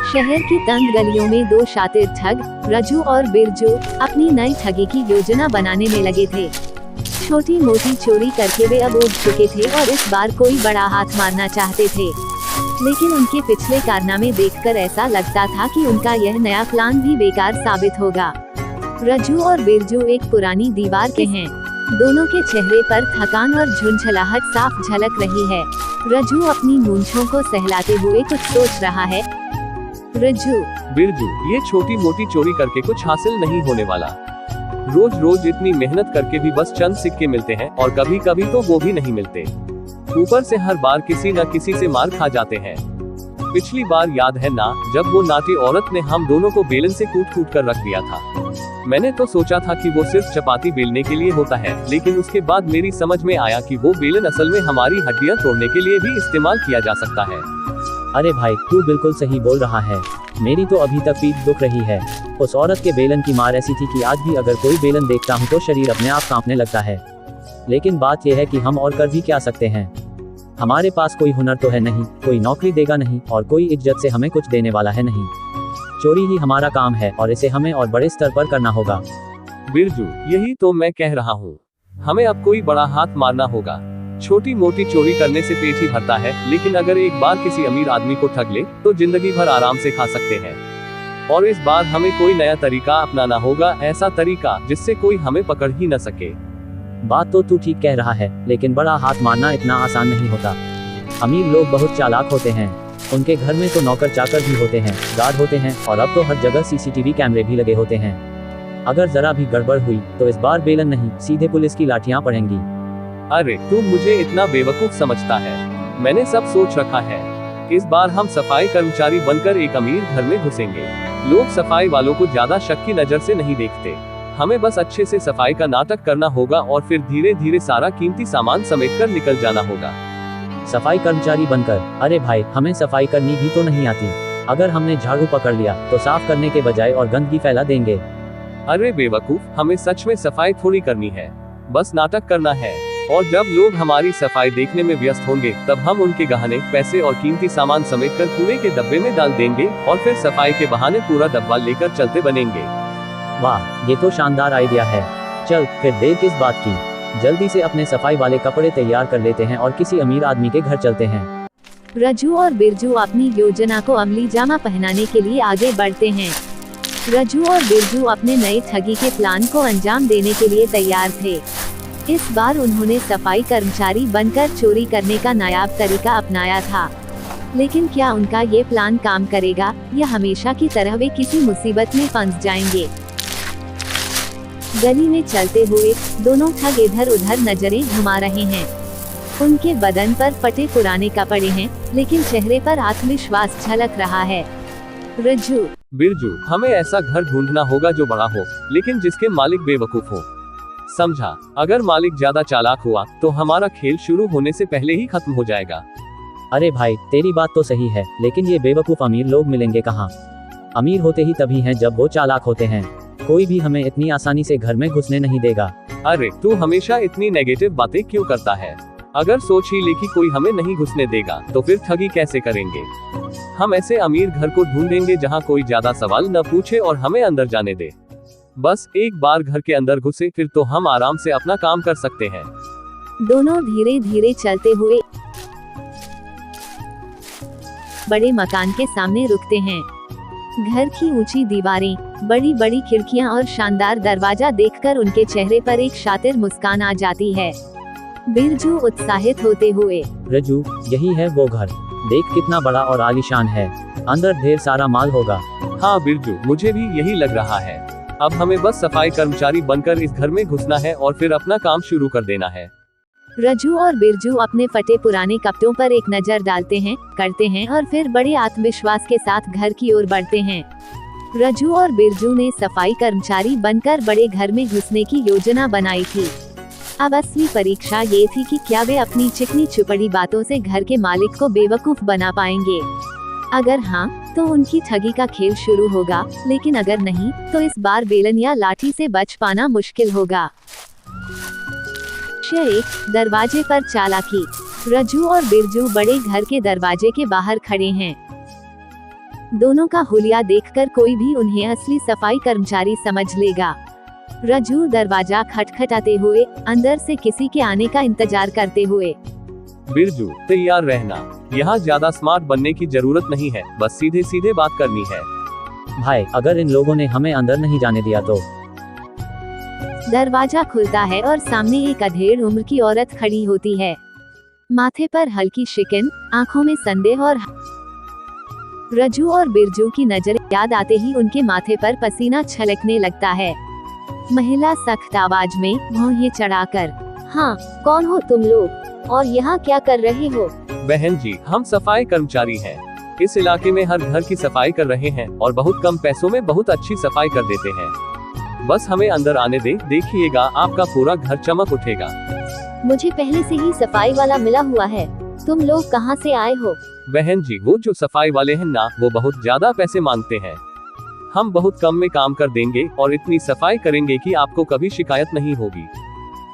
शहर की तंग गलियों में दो शातिर ठग रज्जू और बिरजू अपनी नई ठगी की योजना बनाने में लगे थे। छोटी मोटी चोरी करके वे अब उब चुके थे और इस बार कोई बड़ा हाथ मारना चाहते थे, लेकिन उनके पिछले कारनामे देखकर ऐसा लगता था कि उनका यह नया प्लान भी बेकार साबित होगा। रज्जू और बिरजू एक पुरानी दीवार के हैं। दोनों के चेहरे पर थकान और झुंझलाहट साफ झलक रही है। रज्जू अपनी मूंछों को सहलाते हुए कुछ सोच रहा है। रज्जू, बिरजू, ये छोटी मोटी चोरी करके कुछ हासिल नहीं होने वाला। रोज रोज इतनी मेहनत करके भी बस चंद सिक्के मिलते हैं और कभी कभी तो वो भी नहीं मिलते। ऊपर से हर बार किसी न किसी से मार खा जाते हैं। पिछली बार याद है ना, जब वो नाटी औरत ने हम दोनों को बेलन से कूट कूट कर रख दिया था। मैंने तो सोचा था कि वो सिर्फ चपाती बेलने के लिए होता है, लेकिन उसके बाद मेरी समझ में आया कि वो बेलन असल में हमारी हड्डियां तोड़ने के लिए भी इस्तेमाल किया जा सकता है। अरे भाई, तू बिल्कुल सही बोल रहा है। मेरी तो अभी तक पीठ दुख रही है। उस औरत के बेलन की मार ऐसी थी कि आज भी अगर कोई बेलन देखता हूँ तो शरीर अपने आप कांपने लगता है। लेकिन बात यह है कि हम और कर भी क्या सकते हैं। हमारे पास कोई हुनर तो है नहीं, कोई नौकरी देगा नहीं और कोई इज्जत से हमें कुछ देने वाला है नहीं। चोरी ही हमारा काम है और इसे हमें और बड़े स्तर पर करना होगा। बिरजू, यही तो मैं कह रहा हूँ। हमें अब कोई बड़ा हाथ मारना होगा। छोटी मोटी चोरी करने से पेट ही भरता है, लेकिन अगर एक बार किसी अमीर आदमी को ठग ले तो जिंदगी भर आराम से खा सकते हैं। और इस बार हमें कोई नया तरीका अपनाना होगा, ऐसा तरीका जिससे कोई हमें पकड़ ही न सके। बात तो तू ठीक कह रहा है, लेकिन बड़ा हाथ मारना इतना आसान नहीं होता। अमीर लोग बहुत चालाक होते हैं। उनके घर में तो नौकर चाकर भी होते हैं, गार्ड होते हैं और अब तो हर जगह सीसीटीवी कैमरे भी लगे होते हैं। अगर जरा भी गड़बड़ हुई तो इस बार बेलन नहीं, सीधे पुलिस की लाठियां पड़ेंगी। अरे तू मुझे इतना बेवकूफ समझता है? मैंने सब सोच रखा है। इस बार हम सफाई कर्मचारी बनकर एक अमीर घर में घुसेंगे। लोग सफाई वालों को ज्यादा शक की नजर से नहीं देखते। हमें बस अच्छे से सफाई का नाटक करना होगा और फिर धीरे धीरे सारा कीमती सामान समेटकर निकल जाना होगा। सफाई कर्मचारी बनकर? अरे भाई, हमें सफाई करनी भी तो नहीं आती। अगर हमने झाड़ू पकड़ लिया तो साफ करने के बजाय और गंदगी फैला देंगे। अरे बेवकूफ, हमें सच में सफाई थोड़ी करनी है, बस नाटक करना है। और जब लोग हमारी सफाई देखने में व्यस्त होंगे तब हम उनके गहने, पैसे और कीमती सामान समेटकर कूड़े के डब्बे में डाल देंगे और फिर सफाई के बहाने पूरा डब्बा लेकर चलते बनेंगे। वाह, ये तो शानदार आइडिया है। चल फिर देर किस बात की, जल्दी से अपने सफाई वाले कपड़े तैयार कर लेते हैं और किसी अमीर आदमी के घर चलते हैं। रज्जू और बिरजू अपनी योजना को अमली जामा पहनाने के लिए आगे बढ़ते हैं। रज्जू और बिरजू अपने नए ठगी के प्लान को अंजाम देने के लिए तैयार थे। इस बार उन्होंने सफाई कर्मचारी बनकर चोरी करने का नायाब तरीका अपनाया था। लेकिन क्या उनका ये प्लान काम करेगा या हमेशा की तरह वे किसी मुसीबत में फंस जाएंगे? गली में चलते हुए दोनों ठग इधर उधर नजरें घुमा रहे हैं। उनके बदन पर फटे पुराने कपड़े हैं, लेकिन चेहरे पर आत्मविश्वास झलक रहा है। रज्जू, बिरजू, हमें ऐसा घर ढूंढना होगा जो बड़ा हो, लेकिन जिसके मालिक बेवकूफ हो। समझा? अगर मालिक ज्यादा चालाक हुआ तो हमारा खेल शुरू होने से पहले ही खत्म हो जाएगा। अरे भाई, तेरी बात तो सही है, लेकिन ये बेवकूफ अमीर लोग मिलेंगे कहाँ? अमीर होते ही तभी हैं जब वो चालाक होते हैं। कोई भी हमें इतनी आसानी से घर में घुसने नहीं देगा। अरे तू हमेशा इतनी नेगेटिव बातें क्यों करता है? अगर सोच ही ले कि कोई हमें नहीं घुसने देगा तो फिर ठगी कैसे करेंगे? हम ऐसे अमीर घर को ढूंढेंगे जहाँ कोई ज्यादा सवाल न पूछे और हमें अंदर जाने दे। बस एक बार घर के अंदर घुसे फिर तो हम आराम से अपना काम कर सकते हैं। दोनों धीरे धीरे चलते हुए बड़े मकान के सामने रुकते हैं। घर की ऊंची दीवारें, बड़ी बड़ी खिड़कियां और शानदार दरवाजा देखकर उनके चेहरे पर एक शातिर मुस्कान आ जाती है। बिरजू उत्साहित होते हुए, रज्जू, यही है वो घर। देख कितना बड़ा और आलीशान है। अंदर ढेर सारा माल होगा। हाँ बिरजू, मुझे भी यही लग रहा है। अब हमें बस सफाई कर्मचारी बनकर इस घर में घुसना है और फिर अपना काम शुरू कर देना है। रज्जू और बिरजू अपने फटे पुराने कपड़ों पर एक नजर डालते हैं, करते हैं और फिर बड़े आत्मविश्वास के साथ घर की ओर बढ़ते हैं। रज्जू और बिरजू ने सफाई कर्मचारी बनकर बड़े घर में घुसने की योजना बनाई थी। अब असली परीक्षा ये थी कि क्या वे अपनी चिकनी चुपड़ी बातों से घर के मालिक को बेवकूफ बना पाएंगे। अगर हाँ, तो उनकी ठगी का खेल शुरू होगा, लेकिन अगर नहीं, तो इस बार बेलन या लाठी से बच पाना मुश्किल होगा। 1, दरवाजे पर चालाकी। रज्जू और बिरजू बड़े घर के दरवाजे के बाहर खड़े हैं। दोनों का हुलिया देखकर कोई भी उन्हें असली सफाई कर्मचारी समझ लेगा। रज्जू दरवाजा खटखटाते हुए अंदर से किसी के आने का इंतजार करते हुए। बिरजू, तैयार रहना, यहाँ ज्यादा स्मार्ट बनने की जरूरत नहीं है, बस सीधे सीधे बात करनी है। भाई, अगर इन लोगों ने हमें अंदर नहीं जाने दिया तो। दरवाजा खुलता है और सामने एक अधेड़ उम्र की औरत खड़ी होती है। माथे पर हल्की शिकन, आंखों में संदेह और रज्जू और बिरजू की नजर याद आते ही उनके माथे पर पसीना छलकने लगता है। महिला सख्त आवाज में भौहें चढ़ाकर, हाँ, कौन हो तुम लोग और यहाँ क्या कर रहे हो? बहन जी, हम सफाई कर्मचारी हैं। इस इलाके में हर घर की सफाई कर रहे हैं और बहुत कम पैसों में बहुत अच्छी सफाई कर देते हैं। बस हमें अंदर आने दे, देखिएगा आपका पूरा घर चमक उठेगा। मुझे पहले से ही सफाई वाला मिला हुआ है। तुम लोग कहाँ से आए हो? बहन जी, वो जो सफाई वाले हैं ना, वो बहुत ज्यादा पैसे मांगते हैं। हम बहुत कम में काम कर देंगे और इतनी सफाई करेंगे कि आपको कभी शिकायत नहीं होगी।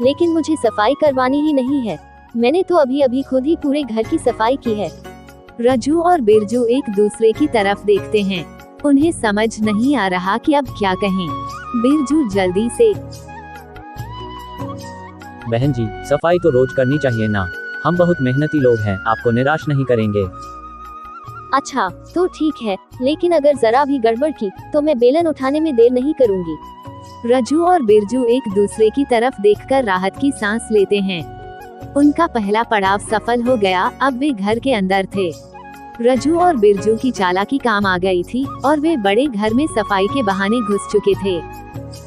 लेकिन मुझे सफाई करवानी ही नहीं है। मैंने तो अभी अभी खुद ही पूरे घर की सफाई की है। रज्जू और बिरजू एक दूसरे की तरफ देखते हैं। उन्हें समझ नहीं आ रहा कि अब क्या कहें। बिरजू जल्दी से, बहन जी, सफाई तो रोज करनी चाहिए ना। हम बहुत मेहनती लोग हैं, आपको निराश नहीं करेंगे। अच्छा, तो ठीक है, लेकिन अगर जरा भी गड़बड़ की तो मैं बेलन उठाने में देर नहीं करूंगी। रज्जू और बिरजू एक दूसरे की तरफ देखकर राहत की सांस लेते हैं। उनका पहला पड़ाव सफल हो गया। अब वे घर के अंदर थे। रज्जू और बिरजू की चालाकी काम आ गई थी और वे बड़े घर में सफाई के बहाने घुस चुके थे।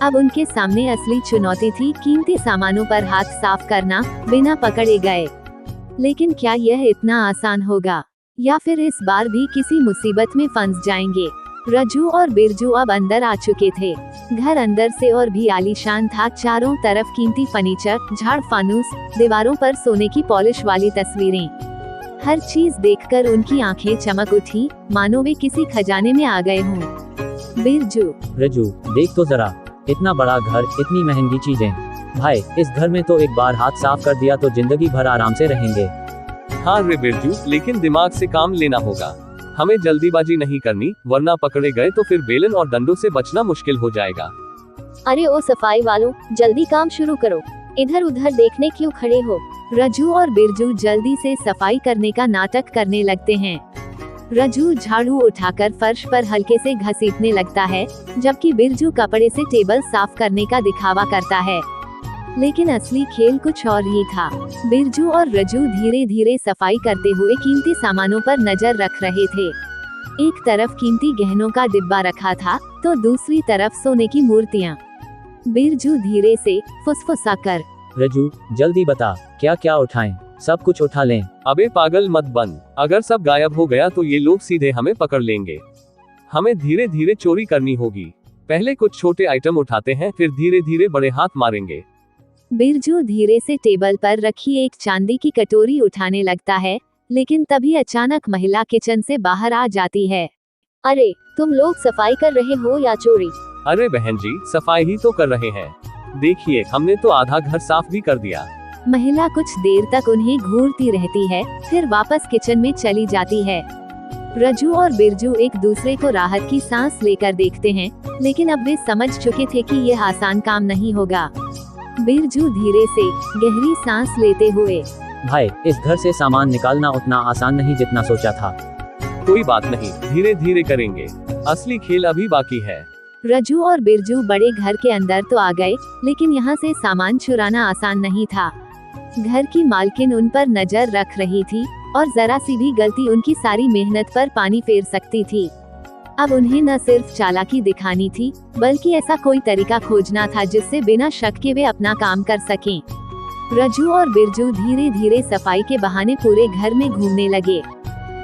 अब उनके सामने असली चुनौती थी कीमती सामानों पर हाथ साफ करना बिना पकड़े गए। लेकिन क्या यह इतना आसान होगा या फिर इस बार भी किसी मुसीबत में फंस जाएंगे? रज्जू और बिरजू अब अंदर आ चुके थे। घर अंदर से और भी आलीशान था। चारों तरफ कीमती फर्नीचर, झाड़ फानूस, दीवारों पर सोने की पॉलिश वाली तस्वीरें। हर चीज देखकर उनकी आंखें चमक उठी, मानो वे किसी खजाने में आ गए हों। बिरजू, रज्जू, देख तो जरा, इतना बड़ा घर, इतनी महंगी चीजें। भाई, इस घर में तो एक बार हाथ साफ कर दिया तो जिंदगी भर आराम से रहेंगे। हाँ रे बिरजू, लेकिन दिमाग से काम लेना होगा। हमें जल्दीबाजी नहीं करनी, वरना पकड़े गए तो फिर बेलन और डंडों से बचना मुश्किल हो जाएगा। अरे ओ सफाई वालों, जल्दी काम शुरू करो, इधर उधर देखने क्यों खड़े हो? रज्जू और बिरजू जल्दी से सफाई करने का नाटक करने लगते हैं। रज्जू झाड़ू उठाकर फर्श पर हल्के से घसीटने लगता है, जबकि बिरजू कपड़े से टेबल साफ करने का दिखावा करता है। लेकिन असली खेल कुछ और ही था। बिरजू और रज्जू धीरे धीरे सफाई करते हुए कीमती सामानों पर नजर रख रहे थे। एक तरफ कीमती गहनों का डिब्बा रखा था, तो दूसरी तरफ सोने की मूर्तियाँ। बिरजू धीरे से फुसफुसाकर, रज्जू, जल्दी बता, क्या क्या उठाएं? सब कुछ उठा लें। अबे पागल मत बन, अगर सब गायब हो गया तो ये लोग सीधे हमें पकड़ लेंगे। हमें धीरे धीरे चोरी करनी होगी। पहले कुछ छोटे आइटम उठाते हैं, फिर धीरे धीरे बड़े हाथ मारेंगे। बिरजू धीरे से टेबल पर रखी एक चांदी की कटोरी उठाने लगता है, लेकिन तभी अचानक महिला किचन से बाहर आ जाती है। अरे, तुम लोग सफाई कर रहे हो या चोरी? अरे बहन जी, सफाई ही तो कर रहे हैं। देखिए, हमने तो आधा घर साफ भी कर दिया। महिला कुछ देर तक उन्हें घूरती रहती है, फिर वापस किचन में चली जाती है। रज्जू और बिरजू एक दूसरे को राहत की सांस लेकर देखते हैं, लेकिन अब वे समझ चुके थे कि यह आसान काम नहीं होगा। बिरजू धीरे से गहरी सांस लेते हुए, भाई, इस घर से सामान निकालना उतना आसान नहीं जितना सोचा था। कोई बात नहीं, धीरे धीरे करेंगे, असली खेल अभी बाकी है। रज्जू और बिरजू बड़े घर के अंदर तो आ गए, लेकिन यहाँ से सामान चुराना आसान नहीं था। घर की मालकिन उन पर नजर रख रही थी और जरा सी भी गलती उनकी सारी मेहनत पर पानी फेर सकती थी। अब उन्हें न सिर्फ चालाकी दिखानी थी, बल्कि ऐसा कोई तरीका खोजना था जिससे बिना शक के वे अपना काम कर सकें। रज्जू और बिरजू धीरे धीरे सफाई के बहाने पूरे घर में घूमने लगे।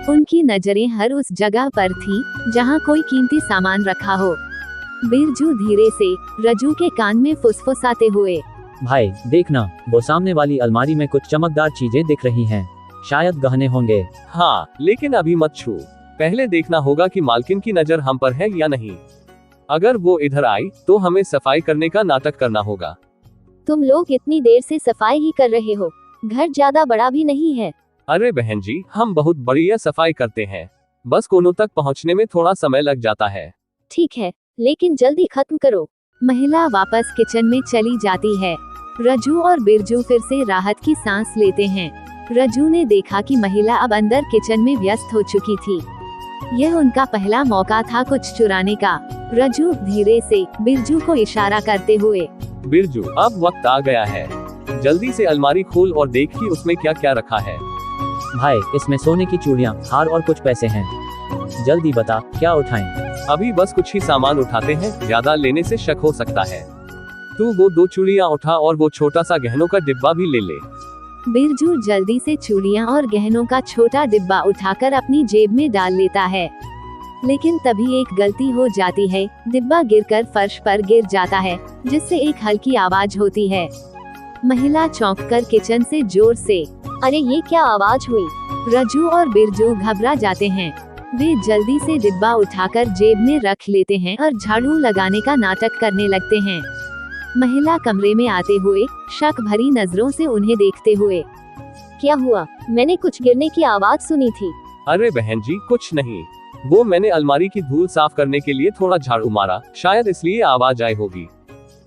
उनकी नजरें हर उस जगह पर थी जहां कोई कीमती सामान रखा हो। बिरजू धीरे से रज्जू के कान में फुसफुसाते हुए, भाई देखना, वो सामने वाली अलमारी में कुछ चमकदार चीजें दिख रही हैं। शायद गहने होंगे। हाँ, लेकिन अभी मत छू। पहले देखना होगा कि मालकिन की नजर हम पर है या नहीं। अगर वो इधर आई तो हमें सफाई करने का नाटक करना होगा। तुम लोग इतनी देर से सफाई ही कर रहे हो, घर ज्यादा बड़ा भी नहीं है। अरे बहन जी, हम बहुत बढ़िया सफाई करते हैं, बस कोनों तक पहुंचने में थोड़ा समय लग जाता है। ठीक है, लेकिन जल्दी खत्म करो। महिला वापस किचन में चली जाती है। रजू और बिरजू फिर से राहत की सांस लेते हैं। रजू ने देखा कि महिला अब अंदर किचन में व्यस्त हो चुकी थी। यह उनका पहला मौका था कुछ चुराने का। रजू धीरे से बिरजू को इशारा करते हुए, बिरजू, अब वक्त आ गया है, जल्दी से अलमारी खोल और देख कि उसमें क्या क्या रखा है। भाई, इसमें सोने की चूड़ियाँ, हार और कुछ पैसे हैं। जल्दी बता, क्या उठाएं? अभी बस कुछ ही सामान उठाते हैं, ज्यादा लेने से शक हो सकता है। तू वो 2 चूड़ियाँ उठा और वो छोटा सा गहनों का डिब्बा भी ले ले। बिरजू जल्दी से चूड़ियाँ और गहनों का छोटा डिब्बा उठाकर अपनी जेब में डाल लेता है। लेकिन तभी एक गलती हो जाती है, डिब्बा गिरकर फर्श पर गिर जाता है, जिससे एक हल्की आवाज होती है। महिला चौंककर किचन से जोर से, अरे ये क्या आवाज हुई? रजू और बिरजू घबरा जाते हैं। वे जल्दी से डिब्बा उठाकर जेब में रख लेते हैं और झाड़ू लगाने का नाटक करने लगते हैं। महिला कमरे में आते हुए शक भरी नजरों से उन्हें देखते हुए, क्या हुआ? मैंने कुछ गिरने की आवाज सुनी थी। अरे बहन जी, कुछ नहीं, वो मैंने अलमारी की धूल साफ करने के लिए थोड़ा झाड़ू मारा, शायद इसलिए आवाज आई होगी।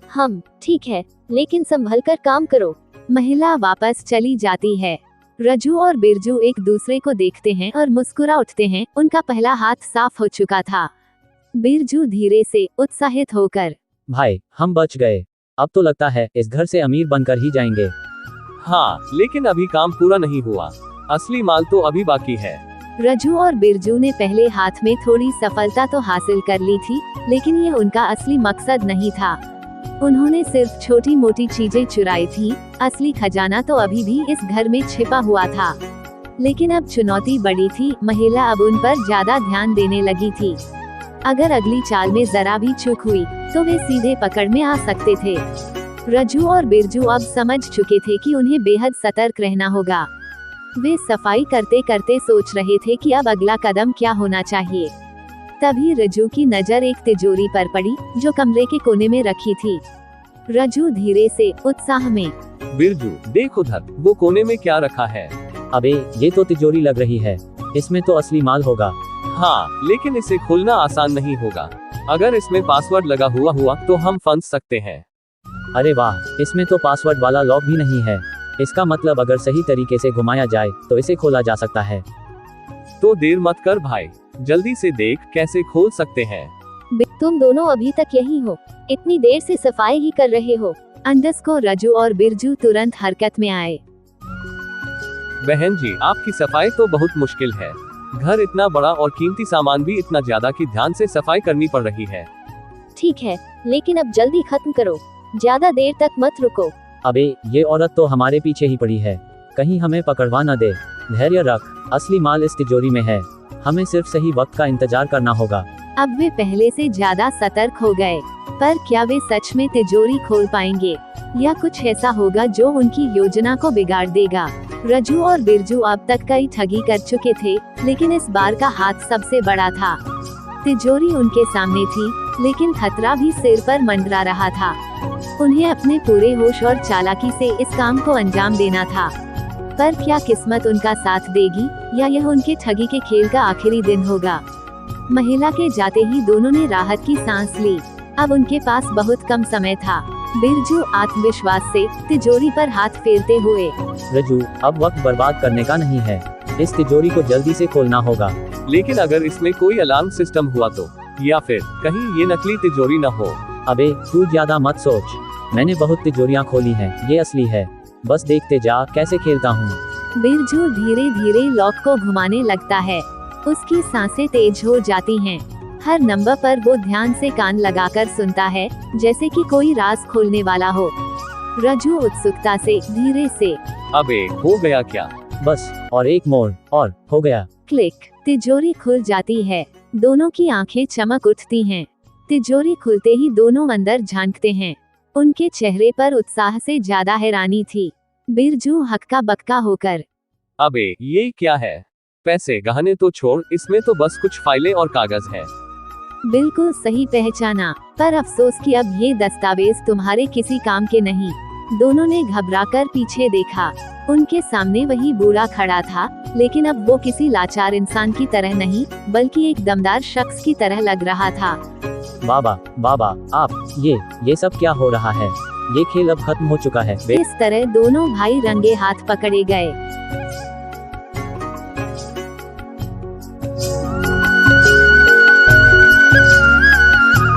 हम ठीक है, लेकिन संभल कर काम करो। महिला वापस चली जाती है। रजू और बिरजू एक दूसरे को देखते हैं और मुस्कुरा उठते हैं। उनका पहला हाथ साफ हो चुका था। बिरजू धीरे से उत्साहित होकर, भाई, हम बच गए। अब तो लगता है इस घर से अमीर बनकर ही जाएंगे। हाँ, लेकिन अभी काम पूरा नहीं हुआ, असली माल तो अभी बाकी है। रजू और बिरजू ने पहले हाथ में थोड़ी सफलता तो हासिल कर ली थी, लेकिन ये उनका असली मकसद नहीं था। उन्होंने सिर्फ छोटी मोटी चीजें चुराई थी, असली खजाना तो अभी भी इस घर में छिपा हुआ था। लेकिन अब चुनौती बड़ी थी, महिला अब उन पर ज्यादा ध्यान देने लगी थी। अगर अगली चाल में जरा भी चूक हुई तो वे सीधे पकड़ में आ सकते थे। रजू और बिरजू अब समझ चुके थे कि उन्हें बेहद सतर्क रहना होगा। वे सफाई करते करते सोच रहे थे कि अब अगला कदम क्या होना चाहिए। तभी रजू की नजर एक तिजोरी पर पड़ी, जो कमरे के कोने में रखी थी। रजू धीरे से उत्साह में, बिरजू देख उधर, वो कोने में क्या रखा है। अबे, ये तो तिजोरी लग रही है, इसमें तो असली माल होगा। हाँ, लेकिन इसे खोलना आसान नहीं होगा। अगर इसमें पासवर्ड लगा हुआ तो हम फंस सकते हैं। अरे वाह, इसमें तो पासवर्ड वाला लॉक भी नहीं है। इसका मतलब अगर सही तरीके से घुमाया जाए तो इसे खोला जा सकता है। तो देर मत कर भाई, जल्दी से देख कैसे खोल सकते हैं। तुम दोनों अभी तक यही हो, इतनी देर से सफाई ही कर रहे हो। अंदस को रजू और बिरजू तुरंत हरकत में आए। बहन जी, आपकी सफाई तो बहुत मुश्किल है। घर इतना बड़ा और कीमती सामान भी इतना ज्यादा कि ध्यान से सफाई करनी पड़ रही है। ठीक है, लेकिन अब जल्दी खत्म करो, ज्यादा देर तक मत रुको। अबे, ये औरत तो हमारे पीछे ही पड़ी है, कहीं हमें पकड़वा न दे। धैर्य रख, असली माल इस तिजोरी में है, हमें सिर्फ सही वक्त का इंतजार करना होगा। अब वे पहले से ज्यादा सतर्क हो गए, पर क्या वे सच में तिजोरी खोल पाएंगे या कुछ ऐसा होगा जो उनकी योजना को बिगाड़ देगा। रजू और बिरजू अब तक कई ठगी कर चुके थे, लेकिन इस बार का हाथ सबसे बड़ा था। तिजोरी उनके सामने थी, लेकिन खतरा भी सिर पर मंडरा रहा था। उन्हें अपने पूरे होश और चालाकी से इस काम को अंजाम देना था। पर क्या किस्मत उनका साथ देगी या यह उनके ठगी के खेल का आखिरी दिन होगा। महिला के जाते ही दोनों ने राहत की सांस ली। अब उनके पास बहुत कम समय था। बिरजू आत्मविश्वास से तिजोरी पर हाथ फेरते हुए, रजू, अब वक्त बर्बाद करने का नहीं है, इस तिजोरी को जल्दी से खोलना होगा। लेकिन अगर इसमें कोई अलार्म सिस्टम हुआ तो, या फिर कहीं ये नकली तिजोरी न हो। अबे, तू ज्यादा मत सोच, मैंने बहुत तिजोरियां खोली हैं, ये असली है, बस देखते जा कैसे खेलता हूँ। बिरजू धीरे धीरे लॉक को घुमाने लगता है। उसकी सांसें तेज हो जाती हैं। हर नंबर पर वो ध्यान से कान लगाकर सुनता है, जैसे कि कोई राज खोलने वाला हो। रजू उत्सुकता से धीरे से, अबे, हो गया क्या? बस और एक मोड़ और हो गया। क्लिक, तिजोरी खुल जाती है। दोनों की आंखें चमक उठती हैं। तिजोरी खुलते ही दोनों अंदर झांकते हैं। उनके चेहरे पर उत्साह से ज्यादा हैरानी थी। बिरजू हक्का बक्का होकर, अबे ये क्या है? पैसे गहने तो छोड़, इसमें तो बस कुछ फाइलें और कागज है। बिल्कुल सही पहचाना, पर अफसोस कि अब ये दस्तावेज तुम्हारे किसी काम के नहीं। दोनों ने घबराकर पीछे देखा। उनके सामने वही बूढ़ा खड़ा था, लेकिन अब वो किसी लाचार इंसान की तरह नहीं, बल्कि एक दमदार शख्स की तरह लग रहा था। बाबा, आप ये सब क्या हो रहा है? ये खेल अब खत्म हो चुका है। इस तरह दोनों भाई रंगे हाथ पकड़े गए।